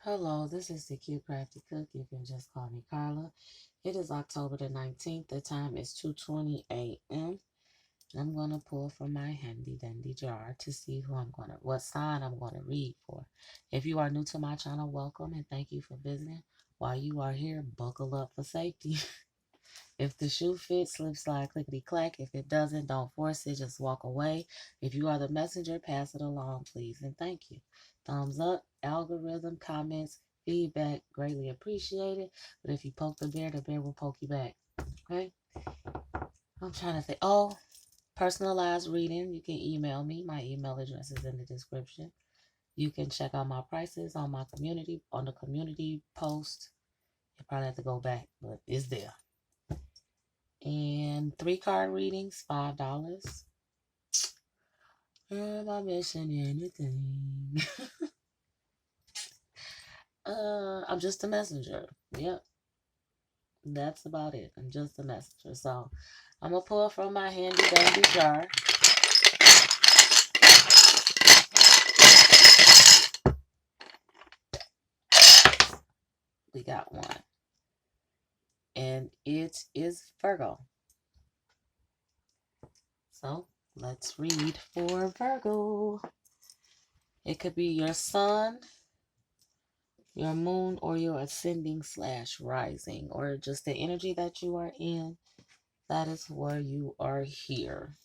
Hello, this is the CuteCraftieCook. You can just call me Carla. It is October the 19th. The time is 2:20 a.m. I'm going to pull from my handy dandy jar to see what sign I'm going to read for. If you are new to my channel, welcome and thank you for visiting. While you are here, buckle up for safety. If the shoe fits, slip, slide, clickety clack. If it doesn't, don't force it, just walk away. If you are the messenger, pass it along, please, and thank you. Thumbs up, algorithm, comments, feedback, greatly appreciated. But if you poke the bear will poke you back. Okay? I'm trying to think. Oh, personalized reading. You can email me. My email address is in the description. You can check out my prices on the community post. You probably have to go back, but it's there. And 3 card readings, $5. Am I missing anything? I'm just a messenger. Yep, that's about it. I'm just a messenger. So I'm gonna pull from my handy dandy jar. We got one, and it is Virgo. So let's read for Virgo. It could be your sun, your moon, or your ascending / rising, or just the energy that you are in. That is where you are here.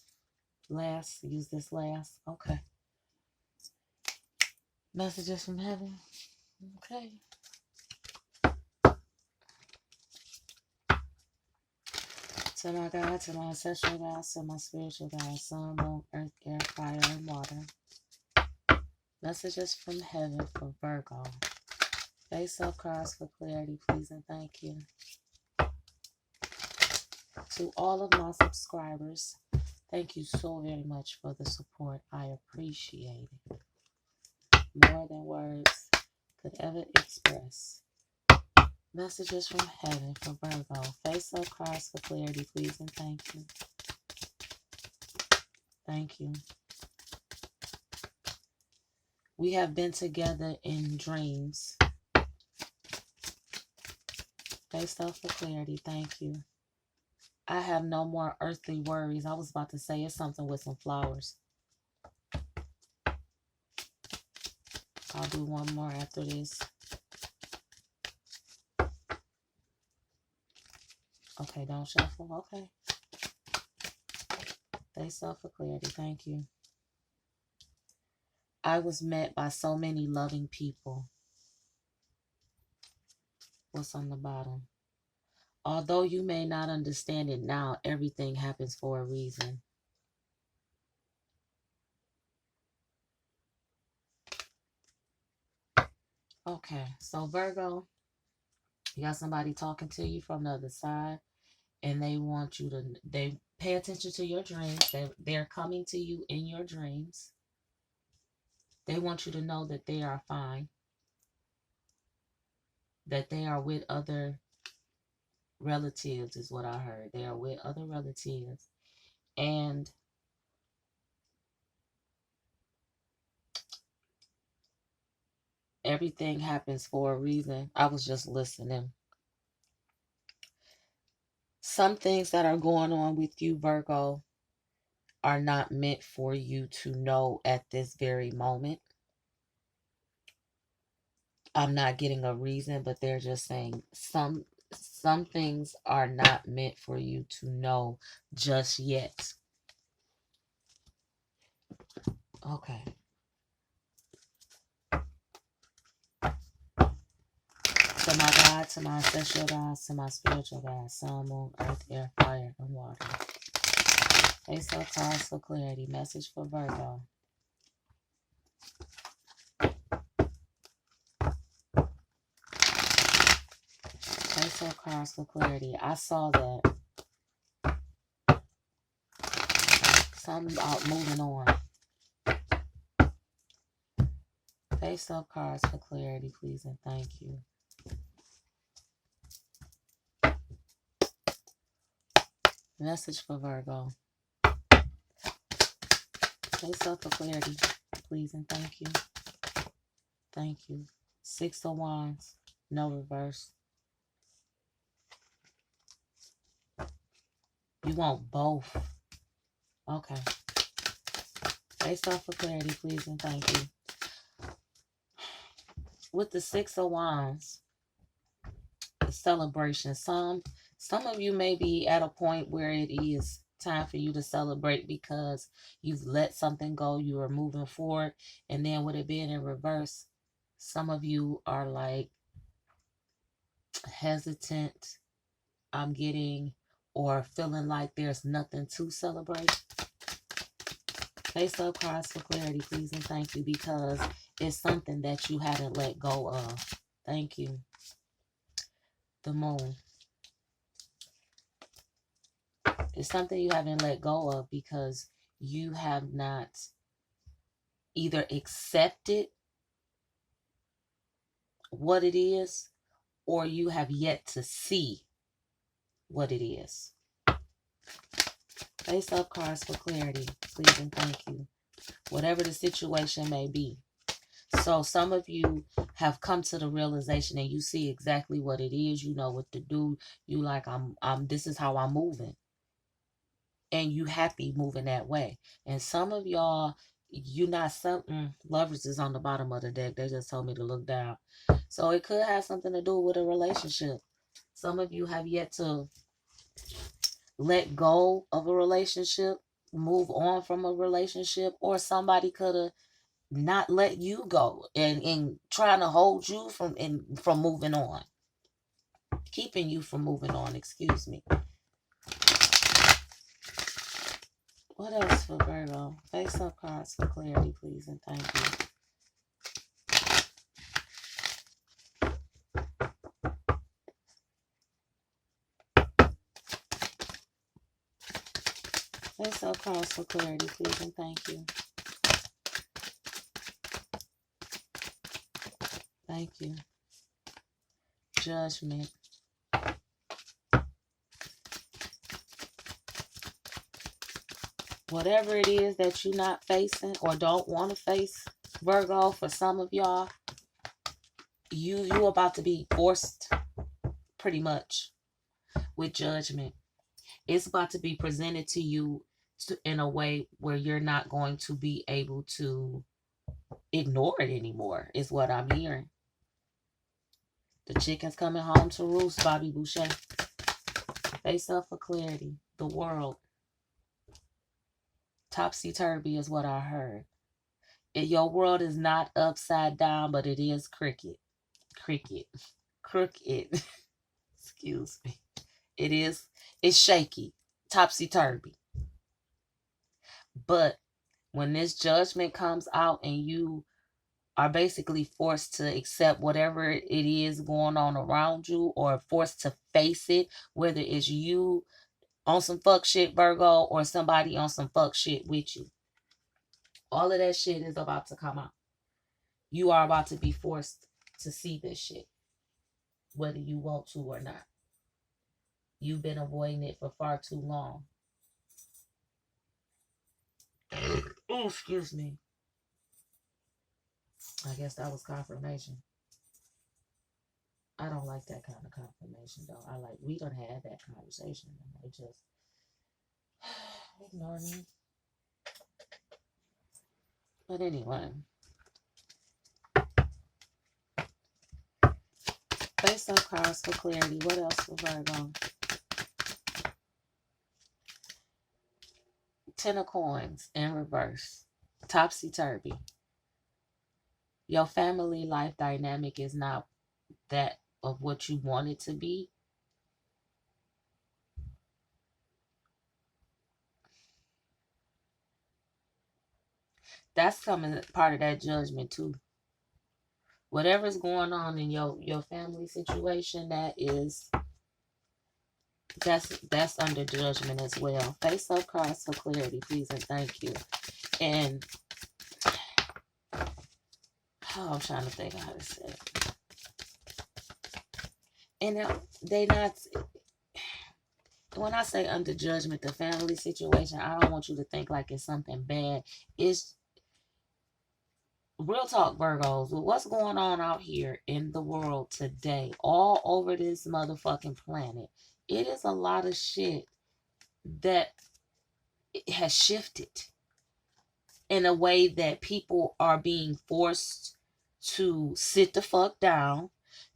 Last, use this last. Okay. Messages from heaven. Okay. To my God, to my ancestral God, to my spiritual God, sun, moon, earth, air, fire, and water. Messages from heaven for Virgo. Face-up cards for clarity, please and thank you. To all of my subscribers, thank you so very much for the support. I appreciate it. More than words could ever express. Messages from heaven for Virgo. Face-up cards for clarity, please and thank you. Thank you. We have been together in dreams. Face-up for clarity, thank you. I have no more earthly worries. I was about to say it's something with some flowers. I'll do one more after this. Okay, don't shuffle. Okay. Face-up for clarity, thank you. I was met by so many loving people. What's on the bottom? Although you may not understand it now, everything happens for a reason. Okay, so Virgo, you got somebody talking to you from the other side, and they want you to, they pay attention to your dreams. They're coming to you in your dreams. They want you to know that they are fine, that they are with other relatives, is what I heard. They are with other relatives, and everything happens for a reason. I was just listening. Some things that are going on with you, Virgo, are not meant for you to know at this very moment. I'm not getting a reason, but they're just saying some things are not meant for you to know just yet. Okay. To my God, to my ancestral God, to my spiritual God, sun, moon, earth, air, fire, and water. Face-up cards for clarity. Message for Virgo. Face-up cards for clarity. I saw that. Something about moving on. Face-up cards for clarity, please and thank you. Message for Virgo. Face-up for clarity, please and thank you. Thank you. Six of Wands. No reverse. You want both. Okay. Face off for clarity, please, and thank you. With the Six of Wands, the celebration. Some of you may be at a point where it is time for you to celebrate because you've let something go. You are moving forward. And then with it being in reverse, some of you are like hesitant. I'm getting or feeling like there's nothing to celebrate. Face up cards for clarity, please, and thank you, because it's something that you haven't let go of. Thank you. The Moon. It's something you haven't let go of because you have not either accepted what it is or you have yet to see what it is. Face up cards for clarity, please, and thank you. Whatever the situation may be. So some of you have come to the realization and you see exactly what it is. You know what to do. You like, this is how I'm moving. And you happy moving that way. And some of y'all, you not something. Lovers is on the bottom of the deck. They just told me to look down. So it could have something to do with a relationship. Some of you have yet to let go of a relationship, move on from a relationship, or somebody could have not let you go and trying to hold you from moving on. Keeping you from moving on, excuse me. What else for Virgo? Face up cards for clarity, please, and thank you. Face up cards for clarity, please, and thank you. Thank you. Judgment. Whatever it is that you're not facing or don't want to face, Virgo, for some of y'all, you about to be forced pretty much with judgment. It's about to be presented to you in a way where you're not going to be able to ignore it anymore, is what I'm hearing. The chicken's coming home to roost, Bobby Boucher. Face up for clarity. The World. Topsy-turvy is what I heard. Your world is not upside down, but it is crooked. Crooked. Excuse me. It's shaky. Topsy-turvy. But when this judgment comes out and you are basically forced to accept whatever it is going on around you, or forced to face it, whether it's you on some fuck shit, Virgo, or somebody on some fuck shit with you. All of that shit is about to come out. You are about to be forced to see this shit, whether you want to or not. You've been avoiding it for far too long. Oh, excuse me. I guess that was confirmation. I don't like that kind of confirmation, though. We done had that conversation, and they just ignore me. But anyway. Face up cards for clarity. What else for Virgo? Ten of Coins in reverse. Topsy-turvy. Your family life dynamic is not that of what you want it to be. That's coming part of that judgment too. Whatever's going on in your family situation, that's under judgment as well. Face up cards for clarity, please, and thank you. And I'm trying to think how to say it. And they not. When I say under judgment, the family situation, I don't want you to think like it's something bad. It's real talk, Virgos, with what's going on out here in the world today, all over this motherfucking planet, it is a lot of shit that has shifted in a way that people are being forced to sit the fuck down.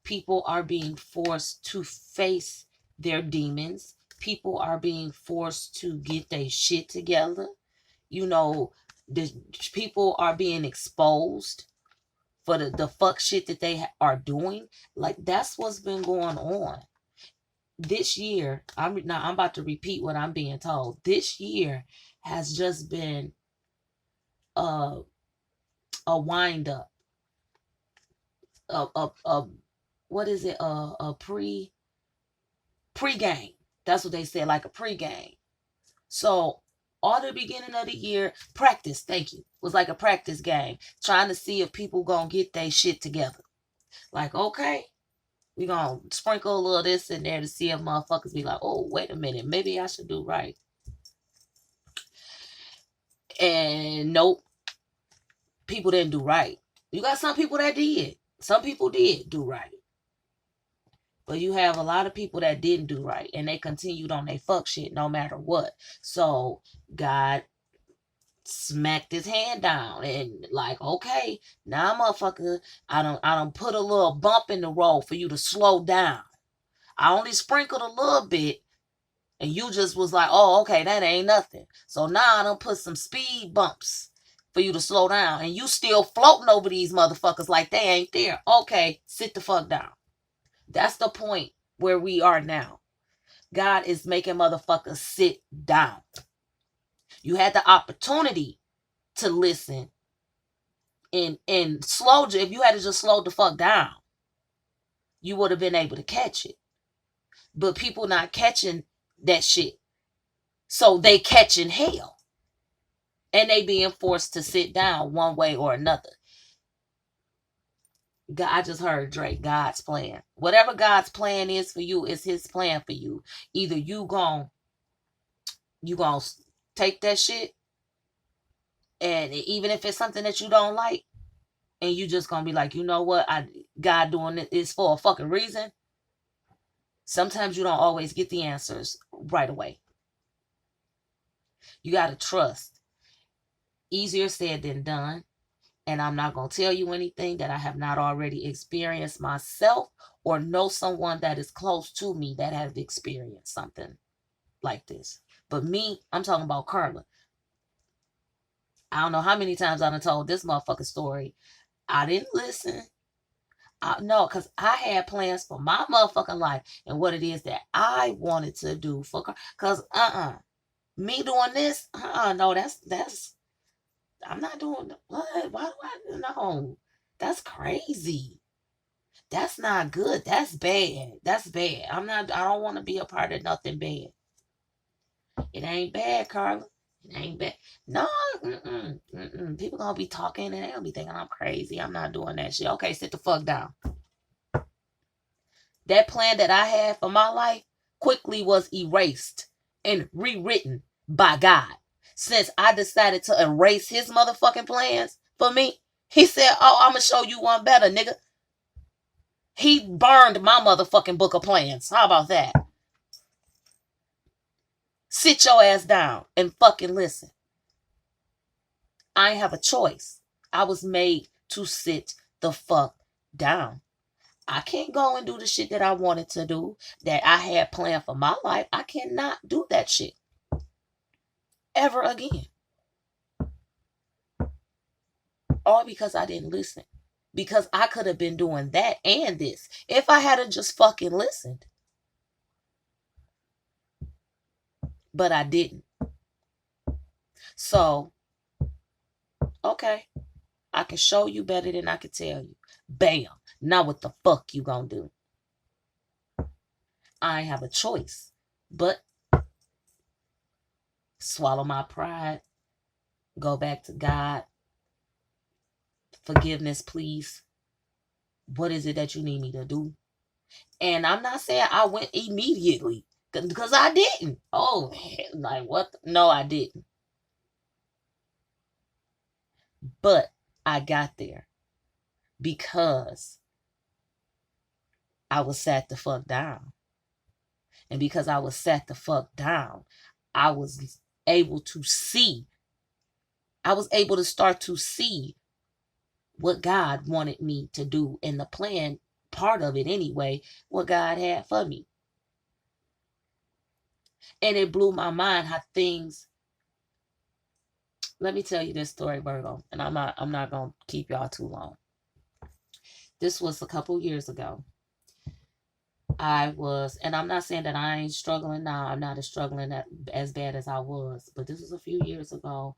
People are being forced to face their demons. People are being forced to get their shit together. You know, the people are being exposed for the fuck shit that they are doing. Like, that's what's been going on this year. I'm about to repeat what I'm being told. This year has just been a wind up, a what is it, a pre-game. That's what they said, like a pre-game. So all the beginning of the year, practice, thank you, was like a practice game, trying to see if people gonna get their shit together. Like, okay, we gonna sprinkle a little this in there to see if motherfuckers be like, oh, wait a minute, maybe I should do right. And nope, people didn't do right. You got some people that did. Some people did do right. But you have a lot of people that didn't do right, and they continued on their fuck shit no matter what. So God smacked his hand down and like, okay, now motherfucker, I don't put a little bump in the road for you to slow down. I only sprinkled a little bit, and you just was like, oh, okay, that ain't nothing. So now I done put some speed bumps for you to slow down, and you still floating over these motherfuckers like they ain't there. Okay, sit the fuck down. That's the point where we are now. God is making motherfuckers sit down. You had the opportunity to listen and slow. If you had to just slow the fuck down, you would have been able to catch it. But people not catching that shit. So they catching hell. And they being forced to sit down one way or another. God, I just heard Drake, God's plan. Whatever God's plan is for you is his plan for you. Either you gon' take that shit, and even if it's something that you don't like, and you just gonna be like, you know what, God doing it is for a fucking reason. Sometimes you don't always get the answers right away. You gotta trust. Easier said than done. And I'm not going to tell you anything that I have not already experienced myself or know someone that is close to me that has experienced something like this. But me, I'm talking about Carla. I don't know how many times I done told this motherfucking story. I didn't listen. No, because I had plans for my motherfucking life and what it is that I wanted to do for Carla. Because, me doing this, no, that's I'm not doing what? Why do I know? That's crazy. That's not good. That's bad. That's bad. I don't want to be a part of nothing bad. It ain't bad, Carla. It ain't bad. No, people gonna be talking and they gonna be thinking I'm crazy. I'm not doing that shit. Okay, sit the fuck down. That plan that I had for my life quickly was erased and rewritten by God. Since I decided to erase his motherfucking plans for me, he said, oh, I'm going to show you one better, nigga. He burned my motherfucking book of plans. How about that? Sit your ass down and fucking listen. I ain't have a choice. I was made to sit the fuck down. I can't go and do the shit that I wanted to do, that I had planned for my life. I cannot do that shit ever again. All because I didn't listen. Because I could have been doing that and this if I hadn't just fucking listened. But I didn't. So, okay. I can show you better than I can tell you. Bam. Now what the fuck you gonna do? I ain't have a choice but swallow my pride. Go back to God. Forgiveness, please. What is it that you need me to do? And I'm not saying I went immediately, because I didn't. Oh, like what? No, I didn't. But I got there because I was sat the fuck down. And because I was sat the fuck down, I was able to see. I was able to start to see what God wanted me to do in the plan, part of it anyway, what God had for me. And it blew my mind how things. Let me tell you this story, Virgo, and I'm not gonna keep y'all too long. This was a couple years ago. And I'm not saying that I ain't struggling now. I'm not struggling as bad as I was, but this was a few years ago.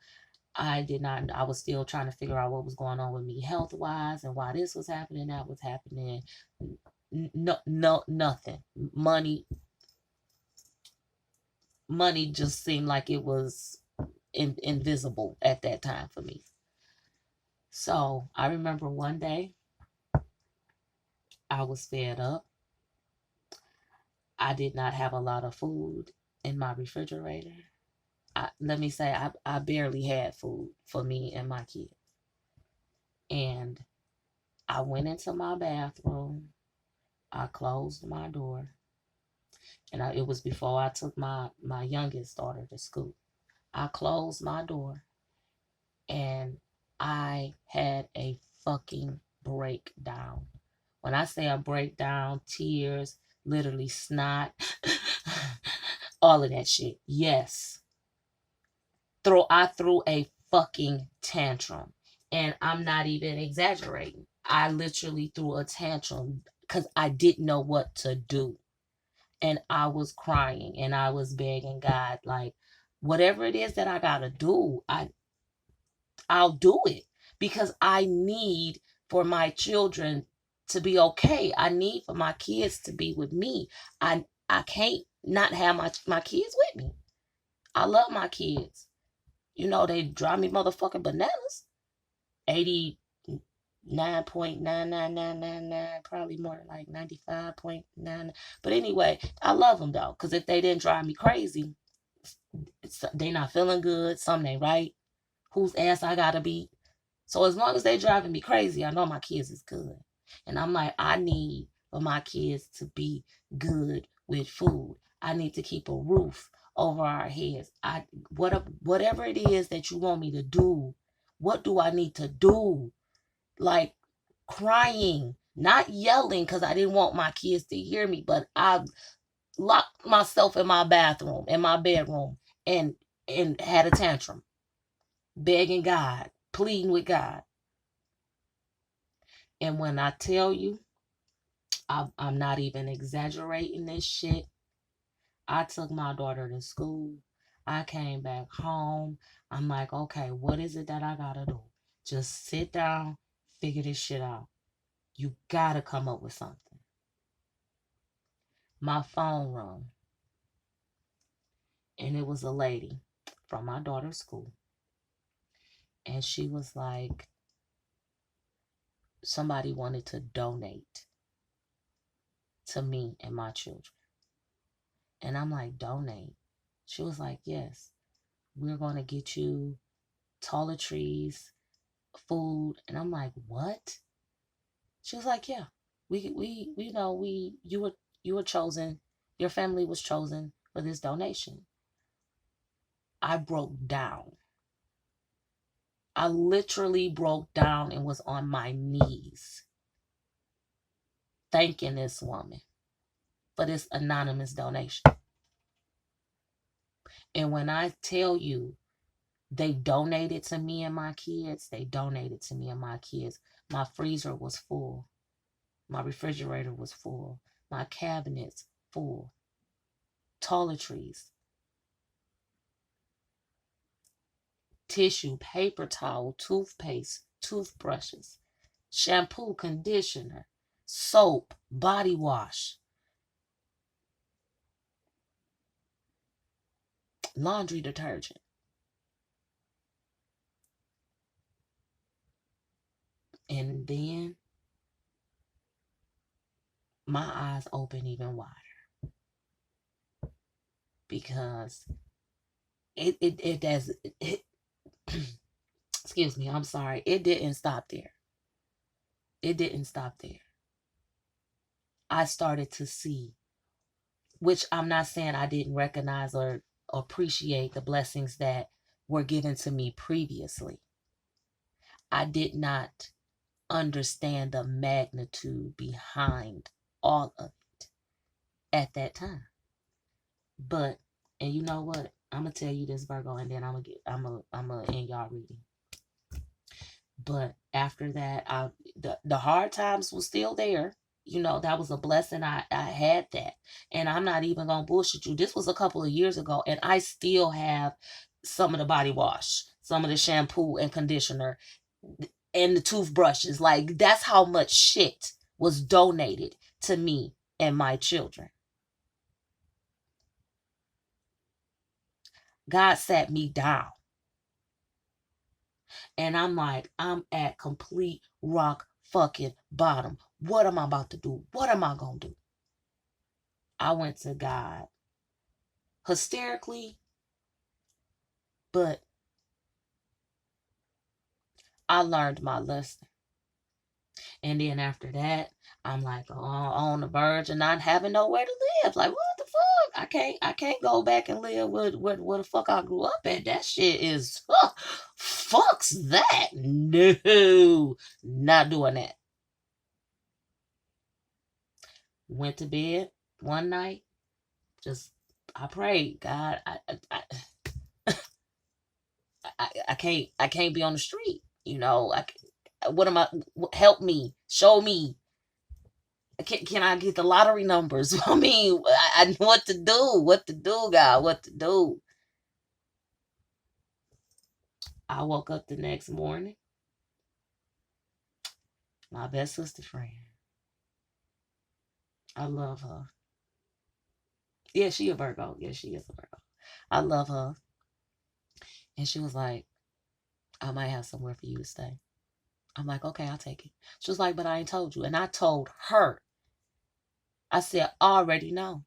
I was still trying to figure out what was going on with me health wise and why this was happening, that was happening. No, nothing. Money just seemed like it was invisible at that time for me. So I remember one day I was fed up. I did not have a lot of food in my refrigerator. Let me say, I barely had food for me and my kids. And I went into my bathroom. I closed my door. And it was before I took my youngest daughter to school. I closed my door and I had a fucking breakdown. When I say a breakdown, tears, literally snot, all of that shit. Yes. I threw a fucking tantrum. And I'm not even exaggerating. I literally threw a tantrum because I didn't know what to do. And I was crying and I was begging God, like, whatever it is that I gotta do, I'll do it. Because I need for my children to be okay. I need for my kids to be with me. I can't not have my kids with me. I love my kids. You know, they drive me motherfucking bananas. 89.99999, probably more like 95.9. But anyway, I love them though, because if they didn't drive me crazy, they not feeling good, something ain't right. Whose ass I gotta beat? So as long as they driving me crazy, I know my kids is good. And I'm like, I need for my kids to be good with food. I need to keep a roof over our heads. Whatever it is that you want me to do, what do I need to do? Like crying, not yelling because I didn't want my kids to hear me, but I locked myself in my bathroom, in my bedroom, and had a tantrum, begging God, pleading with God. And when I tell you, I'm not even exaggerating this shit. I took my daughter to school. I came back home. I'm like, okay, what is it that I gotta do? Just sit down, figure this shit out. You gotta come up with something. My phone rung, and it was a lady from my daughter's school. And she was like, somebody wanted to donate to me and my children. And I'm like, donate? She was like, yes, we're going to get you toiletries, food. And I'm like, what? She was like, yeah, you were chosen, your family was chosen for this donation. I broke down. I literally broke down and was on my knees thanking this woman for this anonymous donation. And when I tell you they donated to me and my kids, they donated to me and my kids. My freezer was full. My refrigerator was full. My cabinets full. Toiletries, tissue, paper towel, toothpaste, toothbrushes, shampoo, conditioner, soap, body wash, laundry detergent. And then my eyes open even wider because it excuse excuse me, I'm sorry. It didn't stop there. It didn't stop there. I started to see, which I'm not saying I didn't recognize or appreciate the blessings that were given to me previously. I did not understand the magnitude behind all of it at that time. But, and you know what? I'm gonna tell you this, Virgo, and then I'm gonna end y'all reading. But after that, the hard times was still there. You know, that was a blessing. I had that. And I'm not even gonna bullshit you. This was a couple of years ago, and I still have some of the body wash, some of the shampoo and conditioner, and the toothbrushes. Like, that's how much shit was donated to me and my children. God sat me down. And I'm like, I'm at complete rock fucking bottom. What am I about to do? What am I going to do? I went to God hysterically, but I learned my lesson. And then after that, I'm like on the verge of not having nowhere to live. Like, what the fuck? I can't go back and live with where the fuck I grew up at. That shit is fucks that. No, not doing that. Went to bed one night. Just I prayed, God, I can't be on the street. You know, what am I? Help me, show me. Can I get the lottery numbers? I mean, I what to do, God, what to do. I woke up the next morning. My best sister friend. I love her. Yeah, she a Virgo. Yeah, she is a Virgo. I love her. And she was like, I might have somewhere for you to stay. I'm like, okay, I'll take it. She was like, but I ain't told you. And I told her. I said, I already know.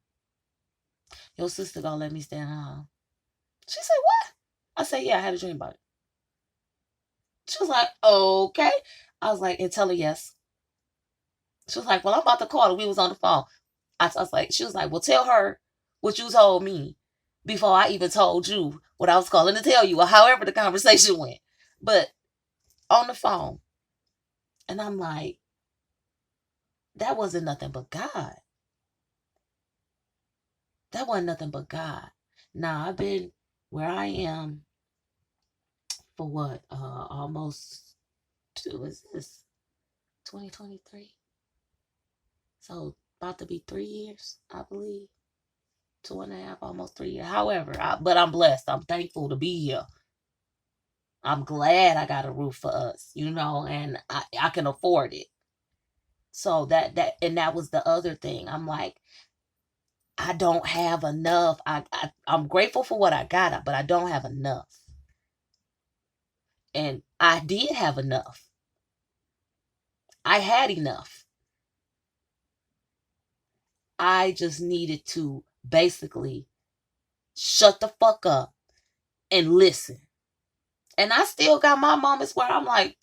Your sister gonna let me stay in her home. She said, what? I said, yeah, I had a dream about it. She was like, okay. I was like, and tell her yes. She was like, well, I'm about to call her. We was on the phone. I was like, she was like, well, tell her what you told me before I even told you what I was calling to tell you, or however the conversation went. But on the phone. And I'm like, that wasn't nothing but God. That wasn't nothing but God. Now, I've been where I am for what? Almost is this 2023? So about to be 3 years, I believe. 2.5, almost 3 years. However, but I'm blessed. I'm thankful to be here. I'm glad I got a roof for us, you know, and I can afford it. So that was the other thing. I'm like, I don't have enough. I'm grateful for what I got, but I don't have enough. And I did have enough. I had enough. I just needed to basically shut the fuck up and listen. And I still got my moments where I'm like,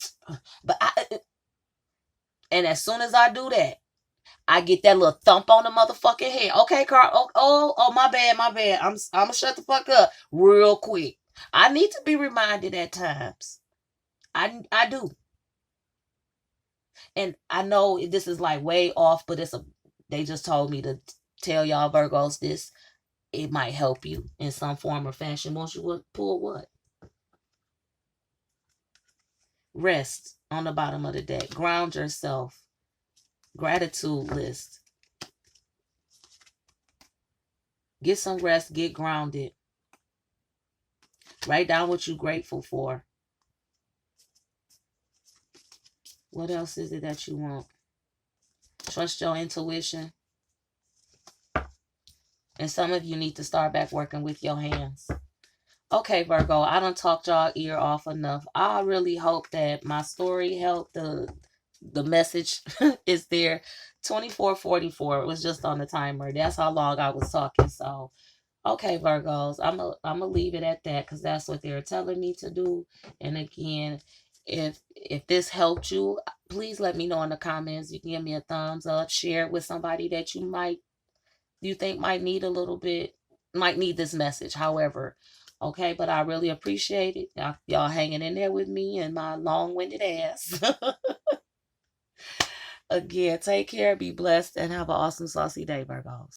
and as soon as I do that, I get that little thump on the motherfucking head. Okay, Carl. Oh, my bad. I'm gonna shut the fuck up real quick. I need to be reminded at times. I do. And I know this is like way off, but they just told me to tell y'all Virgos this. It might help you in some form or fashion. Once you pull what? Rest on the bottom of the deck. Ground yourself. Gratitude list. Get some rest. Get grounded. Write down what you're grateful for. What else is it that you want? Trust your intuition. And some of you need to start back working with your hands. Okay, Virgo, I done talked y'all ear off enough. I really hope that my story helped. The message is there. 24:44. It was just on the timer. That's how long I was talking. So, Okay, Virgos, I'm gonna leave it at that because that's what they're telling me to do. And again, if this helped you, please let me know in the comments. You can give me a thumbs up, share it with somebody that you think might need a little bit, might need this message. However, okay, but I really appreciate it. Y'all hanging in there with me and my long-winded ass. Again, take care, be blessed, and have an awesome saucy day, Virgos.